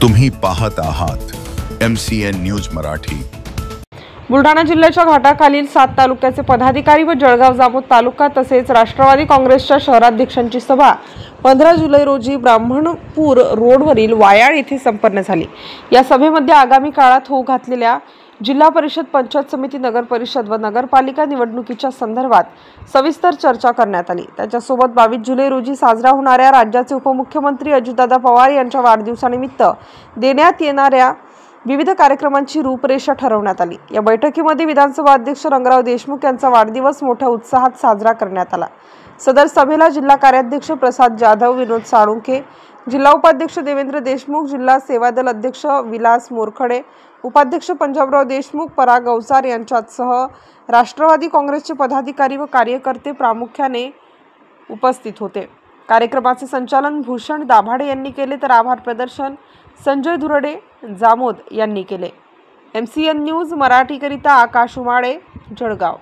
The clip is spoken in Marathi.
तुम्ही पाहत आहात MCN न्यूज मराठी। बुलढाणा जिल्ह्याच्या घाटाखालील 7 तालुक्याचे पदाधिकारी व जळगाव जामोद तालुका तसेच राष्ट्रवादी काँग्रेसच्या शहराध्यक्षांची सभा 15 जुलै रोजी ब्राह्मणपूर रोडवरील वायाळ येथे संपन्न झाली। या सभेमध्ये आगामी काळात होऊ घातलेल्या जिल्हा परिषद, पंचायत समिती, नगर परिषद व नगरपालिका निवडणुकीच्या संदर्भात सविस्तर चर्चा करण्यात आली। त्याच्यासोबत 22 जुलै रोजी साजरा होणाऱ्या राज्याचे उपमुख्यमंत्री अजितदादा पवार यांच्या वाढदिवसानिमित्त देण्यात येणाऱ्या विविध कार्यक्रमांची रूपरेषा ठरवण्यात आली। या बैठकीमध्ये विधानसभा अध्यक्ष रंगराव देशमुख यांचा वाढदिवस मोठ्या उत्साहात साजरा करण्यात आला। सदर सभेला जिल्हा कार्याध्यक्ष प्रसाद जाधव, विनोद साळुंखे, जिल्हा उपाध्यक्ष देवेंद्र देशमुख, जिल्हा सेवादल अध्यक्ष विलास मोरखडे, उपाध्यक्ष पंजाबराव देशमुख, पराग अवचार यांच्यासह राष्ट्रवादी काँग्रेसचे पदाधिकारी व कार्यकर्ते प्रामुख्याने उपस्थित होते। कार्यक्रमाचे संचालन भूषण दाभाडे यांनी केले तर आभार प्रदर्शन संजय धुरडे जामोद यांनी केले। MCN न्यूज मराठी करिता आकाश उमाळे, जळगाव।